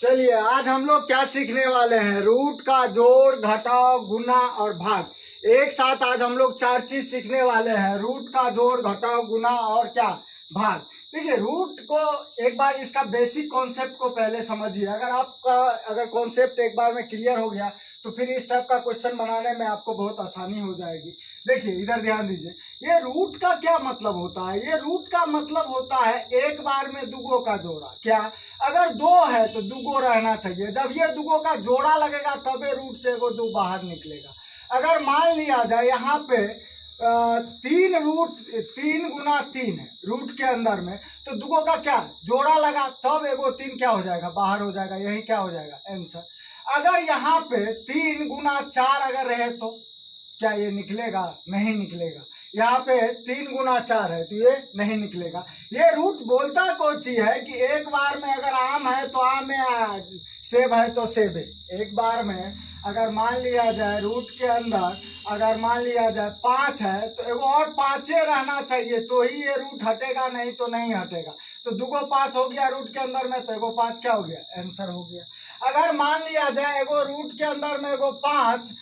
चलिए आज हम लोग क्या सीखने वाले हैं। रूट का जोड़, घटाव, गुना और भाग। एक साथ आज हम लोग चार चीज सीखने वाले हैं। रूट का जोड़, घटाव, गुना और क्या, भाग। देखिए रूट को एक बार इसका बेसिक कॉन्सेप्ट को पहले समझिए। अगर कॉन्सेप्ट एक बार में क्लियर हो गया तो फिर इस टाइप का क्वेश्चन बनाने में आपको बहुत आसानी हो जाएगी। देखिए इधर ध्यान दीजिए, ये रूट का क्या मतलब होता है। ये रूट का मतलब होता है एक बार में दुगो का जोड़ा। क्या, अगर दो है तो दुगो रहना चाहिए। जब ये दुगो का जोड़ा लगेगा तब ये रूट से वो दो बाहर निकलेगा। अगर मान लिया जाए यहाँ पे तीन गुना तीन है रूट के अंदर में, तो दुगो का क्या जोड़ा लगा तब एगो तीन क्या हो जाएगा, बाहर हो जाएगा। यही क्या हो जाएगा आंसर। अगर यहाँ पे 3 गुना 4 अगर रहे तो क्या ये निकलेगा? नहीं निकलेगा। यहाँ पे 3 गुना 4 है तो ये नहीं निकलेगा। ये रूट बोलता कौन सी है कि एक बार में अगर आम है तो आम है, सेब है तो सेब है। एक बार में अगर मान लिया जाए रूट के अंदर अगर मान लिया जाए 5 है तो एगो और 5 रहना चाहिए तो ही ये रूट हटेगा, नहीं तो नहीं हटेगा। तो दुगो 5 हो गया रूट के अंदर में तो एगो 5 क्या हो गया, आंसर हो गया। अगर मान लिया जाए एगो रूट के अंदर में एगो 5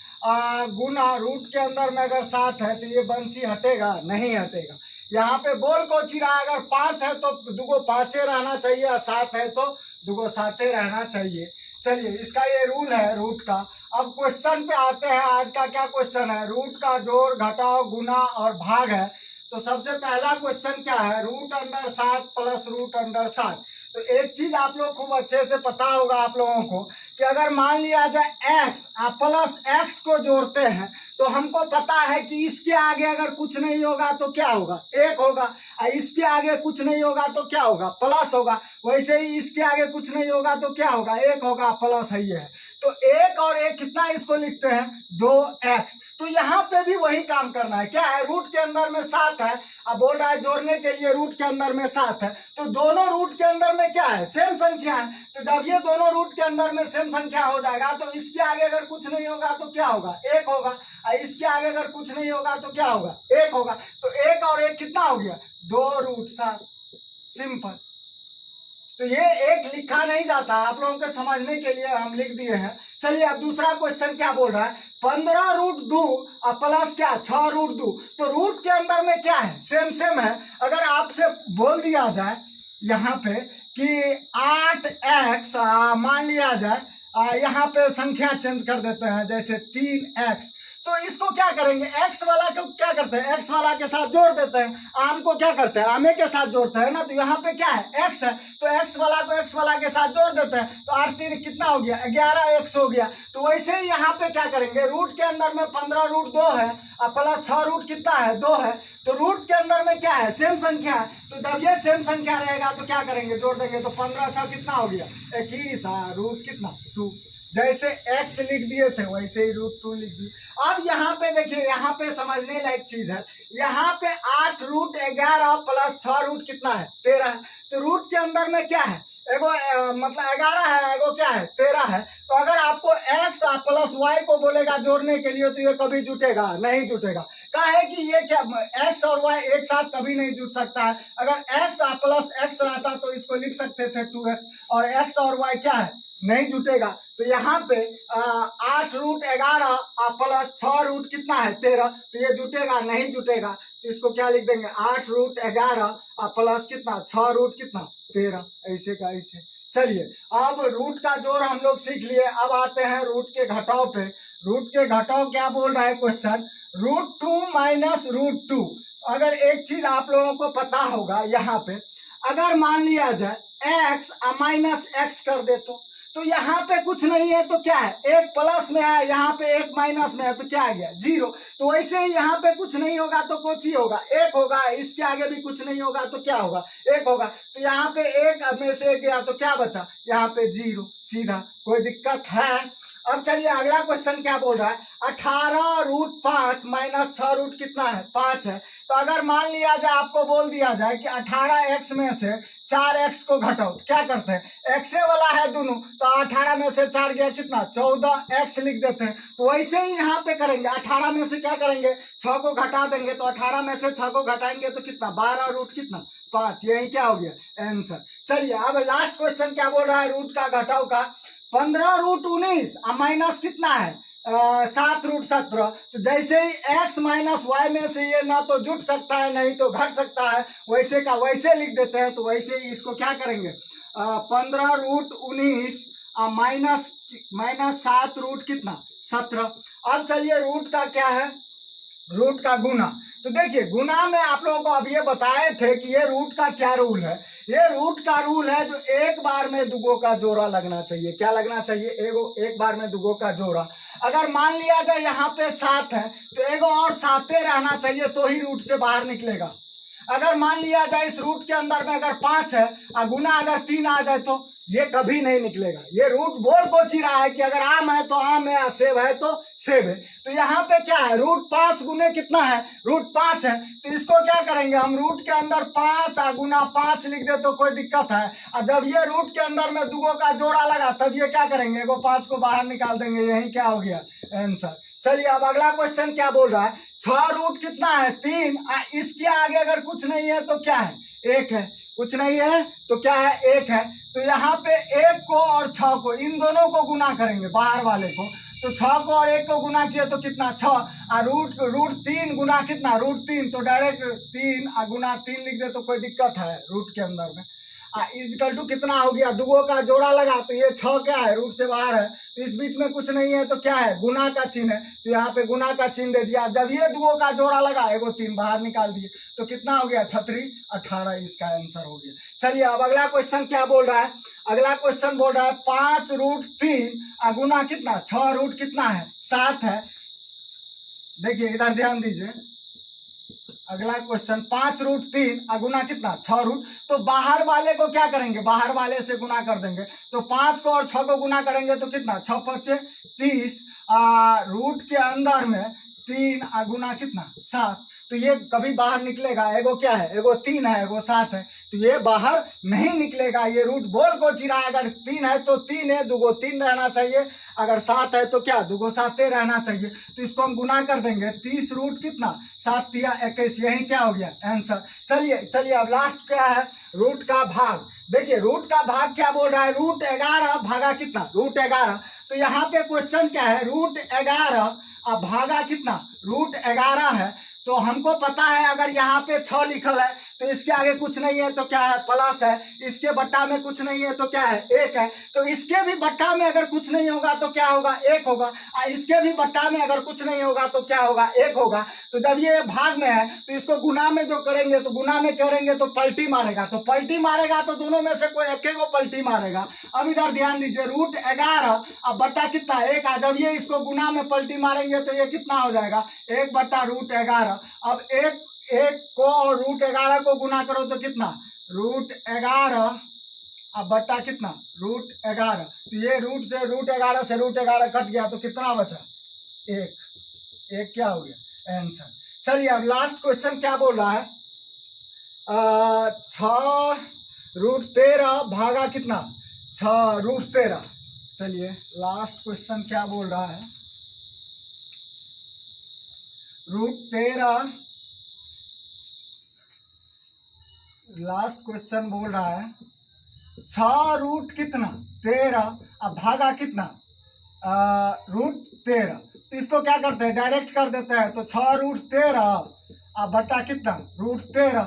गुना रूट के अंदर में अगर 7 है तो ये बंसी हटेगा, नहीं हटेगा। यहाँ पे बोल को चिरा, अगर 5 है तो दुगो 5 रहना चाहिए और 7 है तो दुगो 7 रहना चाहिए। चलिए इसका ये रूल है रूट का। अब क्वेश्चन पे आते हैं। आज का क्या क्वेश्चन है, रूट का जोड़, घटाव, गुना और भाग है। तो सबसे पहला क्वेश्चन क्या है, root under 7 plus root under 7। तो एक चीज आप लोग खूब अच्छे से पता होगा आप लोगों को कि अगर मान लिया जाए x प्लस x को जोड़ते हैं तो हमको पता है कि इसके आगे अगर कुछ नहीं होगा तो क्या होगा, 1 होगा। इसके आगे कुछ नहीं होगा तो क्या होगा, प्लस होगा। वैसे ही इसके आगे कुछ नहीं होगा तो क्या होगा, 1 होगा, प्लस है ये है। तो 1 और 1 कितना इसको लिखते हैं, 2x। तो यहाँ पे भी वही काम करना है। क्या है, रूट के अंदर में 7 है, अब बोल रहा है जोड़ने के लिए रूट के अंदर में 7 है। तो दोनों रूट के अंदर में क्या है, सेम संख्या है। तो जब ये दोनों रूट के अंदर में सेम संख्या हो जाएगा तो इसके आगे अगर कुछ नहीं होगा तो क्या होगा, 1 होगा। इसके आगे अगर कुछ नहीं होगा तो क्या होगा, 1 होगा। तो 1 और 1 कितना हो गया, 2√7। सिंपल। तो ये एक लिखा नहीं जाता, आप लोगों के समझने के लिए हम लिख दिए हैं। चलिए अब दूसरा क्वेश्चन क्या बोल रहा है, 15√2 और प्लस क्या 6√2। तो रूट के अंदर में क्या है, सेम सेम है। अगर आपसे बोल दिया जाए यहाँ पे कि 8x मान लिया जाए यहाँ पे संख्या चेंज कर देते हैं जैसे 3x, तो इसको क्या करेंगे, x वाला को क्या करते हैं, x वाला के साथ जोड़ देते हैं। आम को क्या करते हैं, आमे के साथ जोड़ते हैं ना। तो यहाँ पे क्या है, x है, तो x वाला को x वाला के साथ जोड़ देते हैं। तो 8 3 कितना हो गया, 11x हो गया। तो वैसे ही यहाँ पे क्या करेंगे, रूट के अंदर में 15√2 है और प्लस 6 रूट कितना है, 2 है। तो रूट के अंदर में क्या है, सेम संख्या है। तो जब ये सेम संख्या रहेगा तो क्या करेंगे, जोड़ देंगे। तो 15 6 कितना हो गया, 21। रूट कितना, 2। जैसे x लिख दिए थे वैसे ही √2 लिख दिए। अब यहाँ पे देखिए, यहाँ पे समझने लायक चीज है। यहाँ पे 8√11 प्लस 6 रूट कितना है, 13 है। तो रूट के अंदर में क्या है, एगो मतलब 11 है, एगो क्या है, 13 है। तो अगर आपको x प्लस y को बोलेगा जोड़ने के लिए तो ये कभी जुटेगा नहीं, जुटेगा। क्या है कि ये क्या, x और y एक साथ कभी नहीं जुट सकता है। अगर x प्लस x रहता तो इसको लिख सकते थे 2x, और x और y क्या है, नहीं जुटेगा। तो यहाँ पे 8√11 प्लस 6 रूट कितना है, 13। तो ये जुटेगा नहीं, जुटेगा। तो इसको क्या लिख देंगे, 8√11 प्लस कितना 6 रूट कितना 13, ऐसे का ऐसे। चलिए अब रूट का जोड़ हम लोग सीख लिए। अब आते हैं रूट के घटाव पे। रूट के घटाव क्या बोल रहा है क्वेश्चन, √2 माइनस √2। अगर एक चीज आप लोगों को पता होगा, यहाँ पे अगर मान लिया जाए x माइनस x कर दे तो यहाँ पे कुछ नहीं है तो क्या है, 1 प्लस में है, यहाँ पे 1 माइनस में है तो क्या आ गया, 0। तो वैसे ही यहाँ पे कुछ नहीं होगा तो कुछ ही होगा, 1 होगा। इसके आगे भी कुछ नहीं होगा तो क्या होगा, 1 होगा। तो यहाँ पे 1 में से 1 गया तो क्या बचा, यहाँ पे 0 सीधा। कोई दिक्कत है? अब चलिए अगला क्वेश्चन क्या बोल रहा है, 18√5 माइनस 6 रूट कितना है, 5 है। तो अगर मान लिया जाए, आपको बोल दिया जाए कि 18x में से 4x को घटाओ, क्या करते हैं, x वाला है दोनों, तो 18 में से 4 गया कितना, 14x लिख देते हैं। तो वैसे ही यहाँ पे करेंगे, 18 में से क्या करेंगे, 6 को घटा देंगे। तो 18 में से 6 को घटाएंगे तो कितना, 12 रूट कितना 5। यही क्या हो गया आंसर। चलिए अब लास्ट क्वेश्चन क्या बोल रहा है रूट का घटाव का। 15√19 माइनस कितना है 7√17। तो जैसे ही x माइनस वाई में से ये ना तो जुट सकता है नहीं तो घट सकता है, वैसे का वैसे लिख देते हैं। तो वैसे ही इसको क्या करेंगे 15√19 माइनस 7 कितना 17। अब चलिए रूट का क्या है, रूट का गुना। तो देखिए गुना में आप लोगों को अब ये बताए थे कि ये रूट का क्या रूल है। ये रूट का रूल है जो एक बार में दुगो का जोड़ा लगना चाहिए। क्या लगना चाहिए, एक बार में दुगो का जोड़ा। अगर मान लिया जाए यहाँ पे 7 है तो एगो और 7 रहना चाहिए तो ही रूट से बाहर निकलेगा। अगर मान लिया जाए इस रूट के अंदर में अगर 5 है और गुना अगर 3 आ जाए तो ये कभी नहीं निकलेगा। ये रूट बोल को ची रहा है कि अगर आम है तो आम है, सेब है तो सेब है। तो यहाँ पे क्या है रूट 5 गुने कितना है, रूट 5 है। तो इसको क्या करेंगे हम रूट के अंदर 5 गुना 5 लिख दे तो कोई दिक्कत है। और जब ये रूट के अंदर में दुगो का जोड़ा लगा तब ये क्या करेंगे, एगो 5 को बाहर निकाल देंगे। यही क्या हो गया आंसर। चलिए अब अगला क्वेश्चन क्या बोल रहा है, 6 रूट कितना है 3। इसके आगे अगर कुछ नहीं है तो क्या है 1 है, कुछ नहीं है तो क्या है 1 है। तो यहाँ पे 1 को और 6 को इन दोनों को गुना करेंगे बाहर वाले को। तो 6 को और 1 को गुना किया तो कितना 6 और रूट 3 गुना कितना रूट 3। तो डायरेक्ट 3 गुना 3 लिख दे तो कोई दिक्कत है रूट के अंदर में। इक्वल टू कितना हो गया, दुगो का जोड़ा लगा तो ये 6 क्या है रूट से बाहर है। तो इस बीच में कुछ नहीं है तो क्या है गुना का चिन्ह है। तो यहाँ पे गुना का चिन्ह दे दिया। जब ये दुगो का जोड़ा लगा एगो 3 बाहर निकाल दिए तो कितना हो गया 36 18 इसका आंसर हो गया। चलिए अब अगला क्वेश्चन क्या बोल रहा है, अगला क्वेश्चन बोल रहा है 5√3 गुना कितना 6 रूट कितना है 7 है। देखिए इधर ध्यान दीजिए, अगला क्वेश्चन 5√3 गुना कितना 6 रूट। तो बाहर वाले को क्या करेंगे, बाहर वाले से गुना कर देंगे। तो 5 को और 6 को गुना करेंगे तो कितना 6 5 30 रूट के अंदर में 3 गुना कितना 7। तो ये कभी बाहर निकलेगा, एगो क्या है एगो 3 है एगो 7 है। तो ये बाहर नहीं निकलेगा। ये रूट बोल को चिरा, अगर 3 है तो 3 है, दुगो 3 रहना चाहिए। अगर 7 है तो क्या दुगो 7 रहना चाहिए। तो इसको हम गुना कर देंगे 30 रूट कितना 7 या 21। यही क्या हो गया आंसर। चलिए अब लास्ट क्या है रूट का भाग। देखिए रूट का भाग क्या बोल रहा है, रूट 11 भागा कितना रूट 11। तो यहाँ पे क्वेश्चन क्या है रूट 11 भागा कितना रूट 11 है। तो हमको पता है अगर यहाँ पे 6 लिखल है तो इसके आगे कुछ नहीं है तो क्या है प्लस है, इसके बट्टा में कुछ नहीं है तो क्या है 1 है। तो इसके भी बट्टा में अगर कुछ नहीं होगा तो क्या होगा 1 होगा, और इसके भी बट्टा में अगर कुछ नहीं होगा तो क्या होगा 1 होगा। तो जब ये भाग में है तो इसको गुना में जो करेंगे तो गुना में करेंगे तो पलटी मारेगा। तो पलटी मारेगा तो दोनों में से कोई एक को पलटी मारेगा। अब इधर ध्यान दीजिए रूट 11 अब बट्टा कितना 1। जब ये इसको गुना में पलटी मारेंगे तो ये कितना हो जाएगा 1 बट्टा रूट 11। अब एक को और रूट 11 को गुना करो तो कितना रूट 11 अब बट्टा कितना रूट 11। तो ये रूट 11 से रूट 11 कट गया तो कितना बचा 1 क्या हो गया आंसर। चलिए अब लास्ट क्वेश्चन क्या बोल रहा है 6√13 भागा कितना 6√13। चलिए लास्ट क्वेश्चन क्या बोल रहा है रूट 13। लास्ट क्वेश्चन बोल रहा है 6 रूट कितना 13 अब भागा कितना रूट 13। तो इसको क्या करते हैं डायरेक्ट कर देते हैं। तो 6√13 अब बटा कितना रूट 13।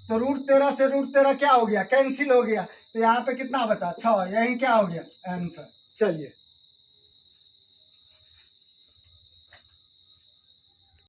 तो रूट 13 से रूट 13 क्या हो गया कैंसिल हो गया। तो यहाँ पे कितना बचा 6। यही क्या हो गया आंसर। चलिए